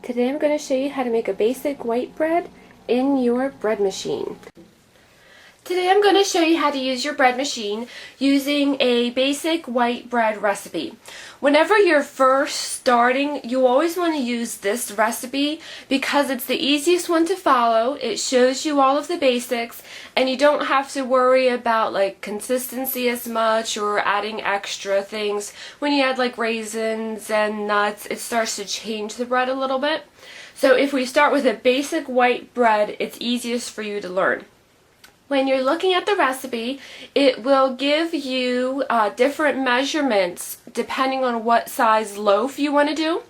Today I'm going to show you how to make a basic white bread in your bread machine. Today I'm going to show you how to use your bread machine using a basic white bread recipe. Whenever you're first starting, you always want to use this recipe because it's the easiest one to follow. It shows you all of the basics and you don't have to worry about like consistency as much or adding extra things. When you add like raisins and nuts, it starts to change the bread a little bit. So if we start with a basic white bread, it's easiest for you to learn. When you're looking at the recipe, it will give you different measurements depending on what size loaf you want to do.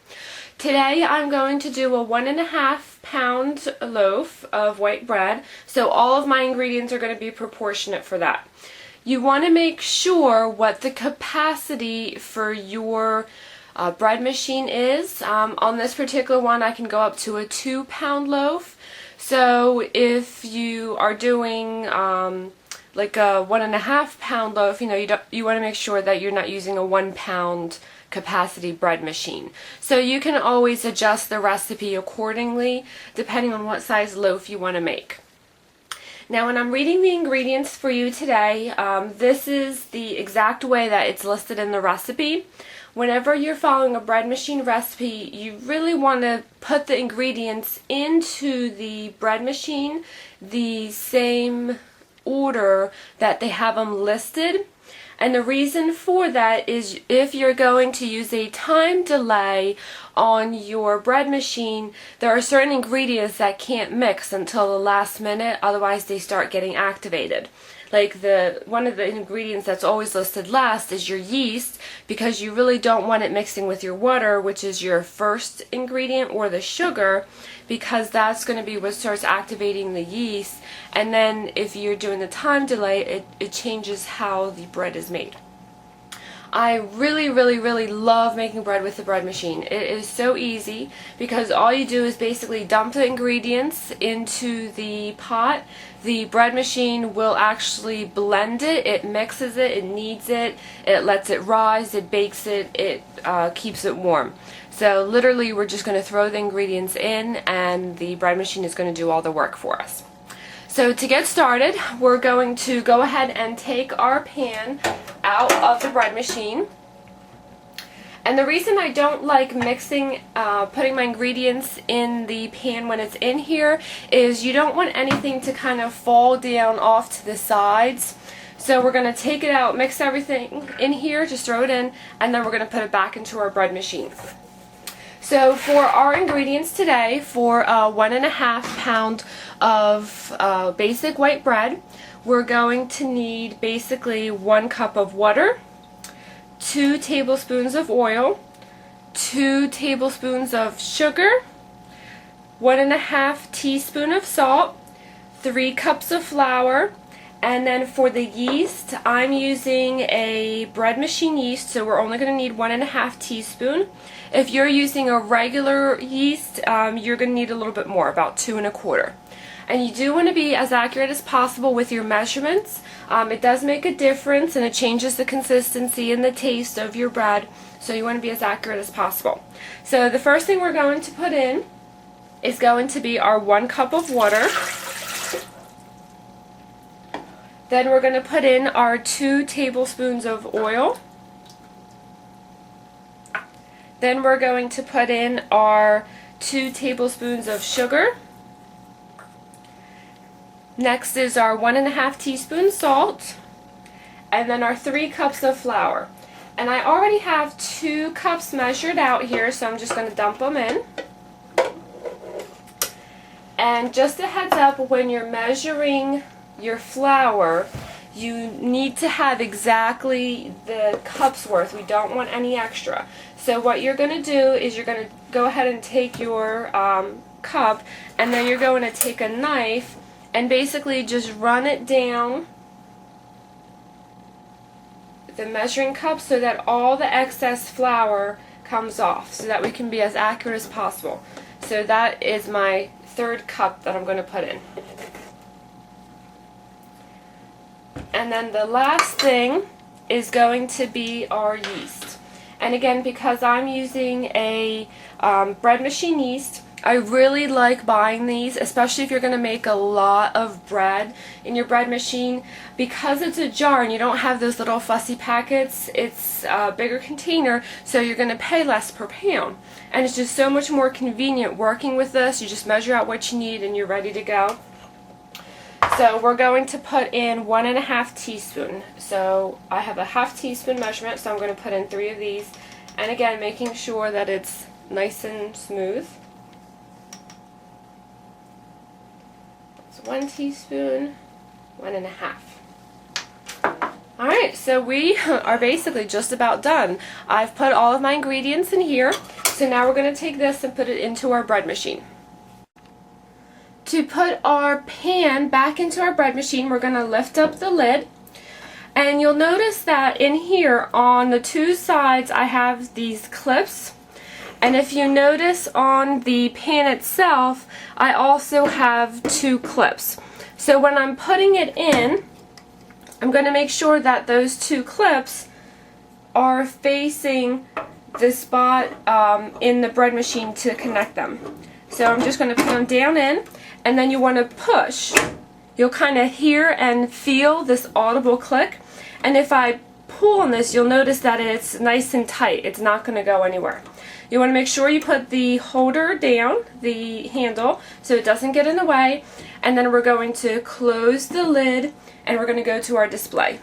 Today I'm going to do a 1.5 pound loaf of white bread, so all of my ingredients are going to be proportionate for that. You want to make sure what the capacity for your bread machine is. On this particular one I can go up to a 2 pound loaf. So if you are doing like a 1.5 pound loaf, you want to make sure that you're not using a 1 pound capacity bread machine. So you can always adjust the recipe accordingly depending on what size loaf you want to make. Now when I'm reading the ingredients for you today, this is the exact way that it's listed in the recipe. Whenever you're following a bread machine recipe, you really want to put the ingredients into the bread machine the same order that they have them listed. And the reason for that is if you're going to use a time delay on your bread machine, there are certain ingredients that can't mix until the last minute, otherwise they start getting activated. Like one of the ingredients that's always listed last is your yeast, because you really don't want it mixing with your water, which is your first ingredient, or the sugar, because that's going to be what starts activating the yeast. And then if you're doing the time delay, it changes how the bread is made. I really love making bread with the bread machine. It is so easy because all you do is basically dump the ingredients into the pot. The bread machine will actually blend it, it mixes it, it kneads it, it lets it rise, it bakes it, it keeps it warm. So literally we're just going to throw the ingredients in and the bread machine is going to do all the work for us. So to get started, we're going to go ahead and take our pan out of the bread machine. And the reason I don't like mixing, putting my ingredients in the pan when it's in here is you don't want anything to kind of fall down off to the sides. So we're going to take it out, mix everything in here, just throw it in, and then we're going to put it back into our bread machine. So for our ingredients today, for a 1.5 pound of basic white bread, we're going to need basically 1 cup of water, 2 tablespoons of oil, 2 tablespoons of sugar, 1.5 teaspoons of salt, 3 cups of flour, and then for the yeast, I'm using a bread machine yeast, so we're only going to need 1.5 teaspoons. If you're using a regular yeast, you're going to need a little bit more, about 2.25. And you do want to be as accurate as possible with your measurements. It does make a difference and it changes the consistency and the taste of your bread, so you want to be as accurate as possible. So the first thing we're going to put in is going to be our 1 cup of water. Then we're going to put in our 2 tablespoons of oil. Then we're going to put in our 2 tablespoons of sugar. Next is our 1.5 teaspoons salt. And then our 3 cups of flour. And I already have 2 cups measured out here, so I'm just going to dump them in. And just a heads up, when you're measuring your flour, you need to have exactly the cup's worth. We don't want any extra. So what you're going to do is you're going to go ahead and take your cup, and then you're going to take a knife and basically just run it down the measuring cup so that all the excess flour comes off, so that we can be as accurate as possible. So that is my 3rd cup that I'm going to put in. And then the last thing is going to be our yeast. And again, because I'm using a bread machine yeast, I really like buying these, especially if you're going to make a lot of bread in your bread machine. Because it's a jar and you don't have those little fussy packets, it's a bigger container, so you're going to pay less per pound. And it's just so much more convenient working with this. You just measure out what you need and you're ready to go. So we're going to put in 1.5 teaspoons. So I have a 1/2 teaspoon measurement, so I'm going to put in 3 of these. And again, making sure that it's nice and smooth. So 1 teaspoon, 1.5. Alright, so we are basically just about done. I've put all of my ingredients in here. So now we're going to take this and put it into our bread machine. To put our pan back into our bread machine, we're going to lift up the lid. And you'll notice that in here on the 2 sides I have these clips. And if you notice on the pan itself, I also have 2 clips. So when I'm putting it in, I'm going to make sure that those 2 clips are facing the spot in the bread machine to connect them. So I'm just going to put them down in, and then you want to push. You'll kind of hear and feel this audible click. And if I pull on this, you'll notice that it's nice and tight. It's not going to go anywhere. You want to make sure you put the holder down, the handle, so it doesn't get in the way. And then we're going to close the lid and we're going to go to our display.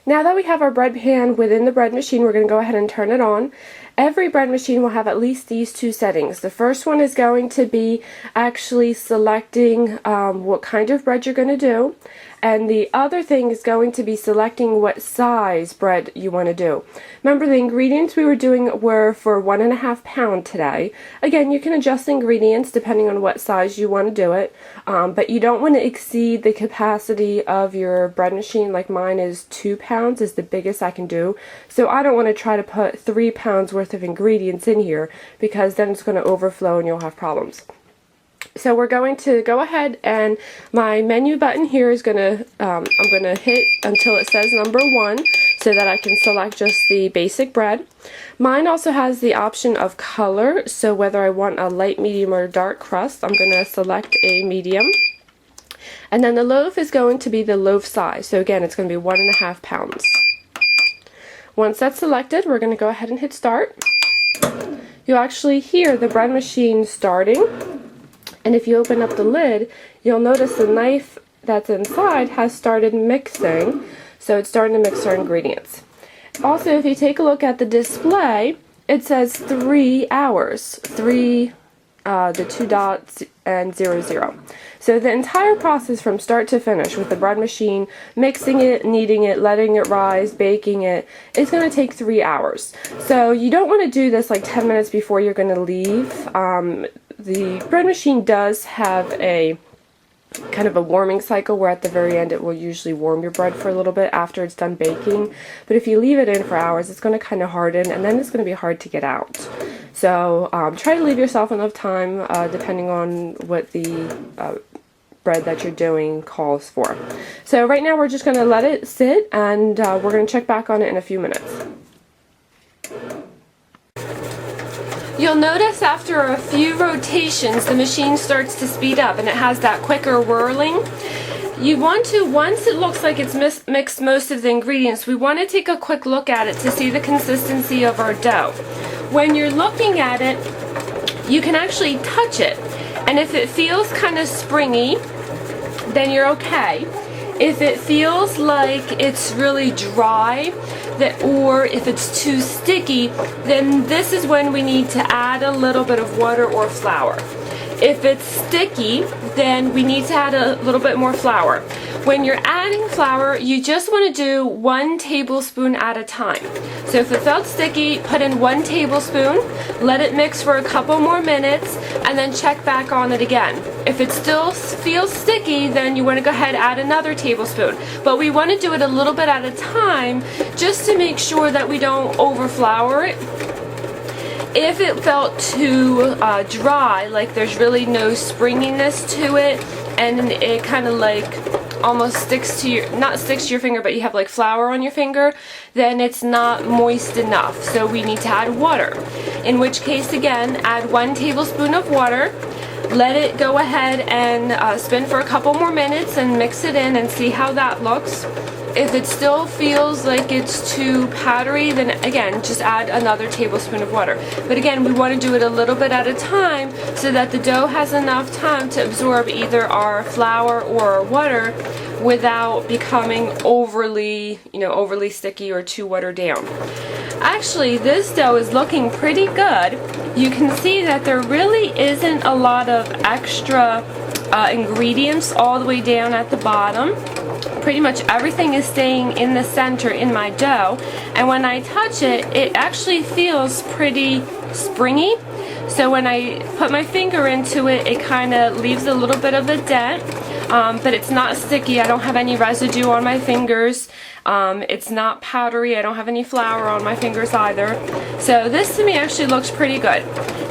Now that we have our bread pan within the bread machine, we're going to go ahead and turn it on. Every bread machine will have at least these 2 settings. The first one is going to be actually selecting what kind of bread you're going to do. And the other thing is going to be selecting what size bread you want to do. Remember, the ingredients we were doing were for 1.5 pounds today. Again, you can adjust the ingredients depending on what size you want to do it. But you don't want to exceed the capacity of your bread machine. Like mine is 2 pounds is the biggest I can do. So I don't want to try to put 3 pounds worth of ingredients in here, because then it's going to overflow and you'll have problems. So we're going to go ahead, and my menu button here is going to, I'm going to hit until it says number 1 so that I can select just the basic bread. Mine also has the option of color, so whether I want a light, medium, or dark crust, I'm going to select a medium. And then the loaf is going to be the loaf size, so again it's going to be 1.5 pounds. Once that's selected, we're going to go ahead and hit start. You'll actually hear the bread machine starting. And if you open up the lid, you'll notice the knife that's inside has started mixing. So it's starting to mix our ingredients. Also, if you take a look at the display, it says 3 hours. 3, the 2 dots, and 00. So the entire process from start to finish with the bread machine, mixing it, kneading it, letting it rise, baking it, it's going to take 3 hours. So you don't want to do this like 10 minutes before you're going to leave. The bread machine does have a kind of a warming cycle where at the very end it will usually warm your bread for a little bit after it's done baking. But if you leave it in for hours, it's going to kind of harden, and then it's going to be hard to get out. So try to leave yourself enough time depending on what the bread that you're doing calls for. So right now we're just going to let it sit, and we're going to check back on it in a few minutes. You'll notice after a few rotations the machine starts to speed up and it has that quicker whirling. You want to, once it looks like it's mixed most of the ingredients, we want to take a quick look at it to see the consistency of our dough. When you're looking at it, you can actually touch it, and if it feels kind of springy, then you're okay. If it feels like it's really dry, or if it's too sticky, then this is when we need to add a little bit of water or flour. If it's sticky, then we need to add a little bit more flour. When you're adding flour, you just want to do 1 tablespoon at a time. So if it felt sticky, put in 1 tablespoon, let it mix for a couple more minutes, and then check back on it again. If it still feels sticky, then you want to go ahead and add another tablespoon. But we want to do it a little bit at a time just to make sure that we don't overflour it. If it felt too dry, like there's really no springiness to it, and it kind of like almost sticks to your, not sticks to your finger, but you have like flour on your finger, then it's not moist enough. So we need to add water. In which case, again, add 1 tablespoon of water. Let it go ahead and spin for a couple more minutes and mix it in and see how that looks. If it still feels like it's too powdery, then again, just add another tablespoon of water. But again, we want to do it a little bit at a time so that the dough has enough time to absorb either our flour or our water without becoming overly, overly sticky or too watered down. Actually, this dough is looking pretty good. You can see that there really isn't a lot of extra ingredients all the way down at the bottom. Pretty much everything is staying in the center in my dough, and when I touch it, it actually feels pretty springy. So when I put my finger into it, it kind of leaves a little bit of a dent, but it's not sticky. I don't have any residue on my fingers. It's not powdery. I don't have any flour on my fingers either. So this to me actually looks pretty good.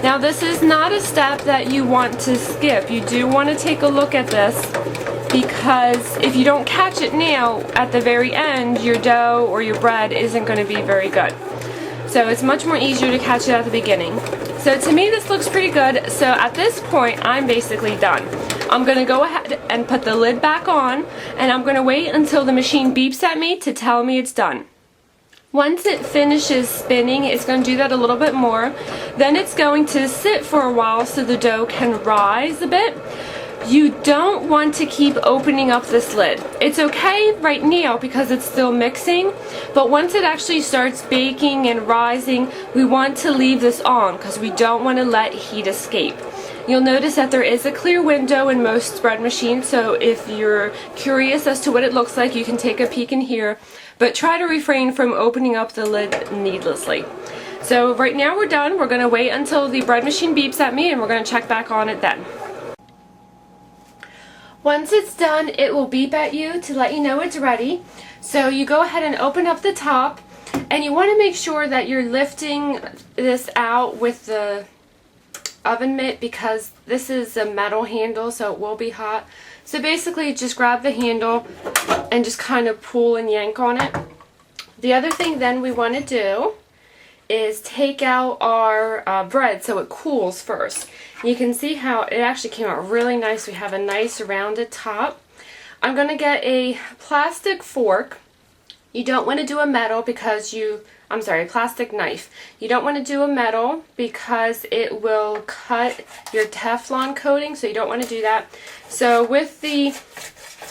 Now this is not a step that you want to skip. You do want to take a look at this, because if you don't catch it now, at the very end, your dough or your bread isn't going to be very good. So it's much more easier to catch it at the beginning. So to me this looks pretty good. So at this point I'm basically done. I'm going to go ahead and put the lid back on, and I'm going to wait until the machine beeps at me to tell me it's done. Once it finishes spinning, it's going to do that a little bit more. Then it's going to sit for a while so the dough can rise a bit. You don't want to keep opening up this lid. It's okay right now because it's still mixing, but once it actually starts baking and rising, we want to leave this on because we don't want to let heat escape. You'll notice that there is a clear window in most bread machines, so if you're curious as to what it looks like, you can take a peek in here, but try to refrain from opening up the lid needlessly. So right now we're done. We're going to wait until the bread machine beeps at me, and we're going to check back on it then. Once it's done, it will beep at you to let you know it's ready. So you go ahead and open up the top, and you want to make sure that you're lifting this out with the oven mitt, because this is a metal handle, so it will be hot. So basically just grab the handle and just kind of pull and yank on it. The other thing then we want to do is take out our bread so it cools first. You can see how it actually came out really nice. We have a nice rounded top. I'm going to get a plastic fork. You don't want to do a metal because plastic knife. You don't want to do a metal because it will cut your Teflon coating, so you don't want to do that. So with the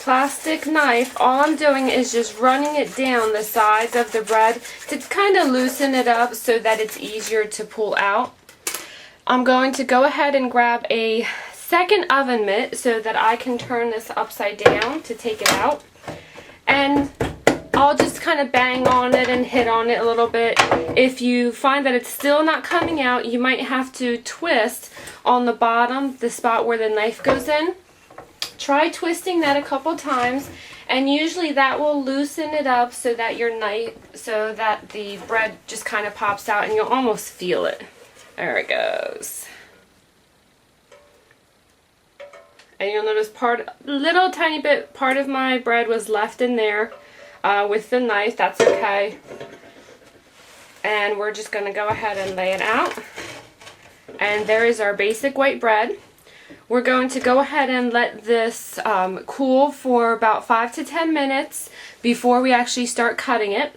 plastic knife, all I'm doing is just running it down the sides of the bread to kind of loosen it up so that it's easier to pull out. I'm going to go ahead and grab a second oven mitt so that I can turn this upside down to take it out. And I'll just kind of bang on it and hit on it a little bit. If you find that it's still not coming out, you might have to twist on the bottom, the spot where the knife goes in. Try twisting that a couple times, and usually that will loosen it up so that the bread just kind of pops out and you'll almost feel it. There it goes. And you'll notice little tiny bit part of my bread was left in there with the knife. That's okay. And we're just going to go ahead and lay it out. And there is our basic white bread. We're going to go ahead and let this cool for about 5 to 10 minutes before we actually start cutting it.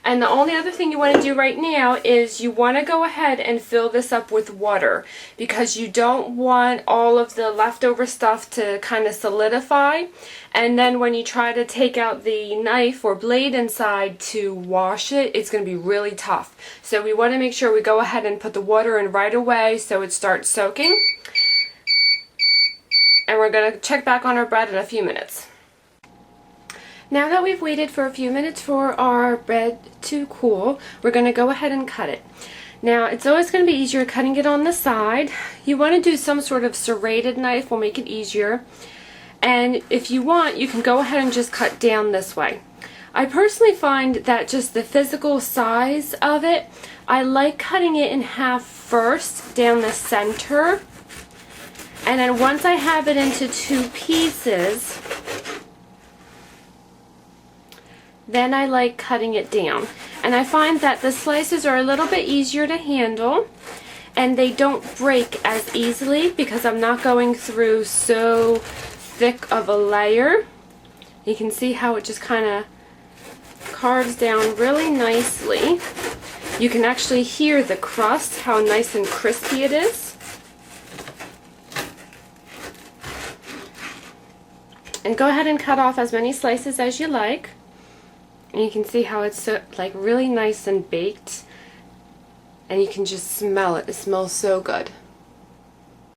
And the only other thing you want to do right now is you want to go ahead and fill this up with water, because you don't want all of the leftover stuff to kind of solidify, and then when you try to take out the knife or blade inside to wash it, it's going to be really tough. So we want to make sure we go ahead and put the water in right away so it starts soaking. And we're going to check back on our bread in a few minutes. Now that we've waited for a few minutes for our bread to cool, we're going to go ahead and cut it. Now, it's always going to be easier cutting it on the side. You want to do some sort of serrated knife, will make it easier. And if you want, you can go ahead and just cut down this way. I personally find that just the physical size of it, I like cutting it in half first down the center. And then once I have it into two pieces, then I like cutting it down. And I find that the slices are a little bit easier to handle and they don't break as easily because I'm not going through so thick of a layer. You can see how it just kind of carves down really nicely. You can actually hear the crust, how nice and crispy it is. And go ahead and cut off as many slices as you like. And you can see how it's so, like really nice and baked. And you can just smell it. It smells so good.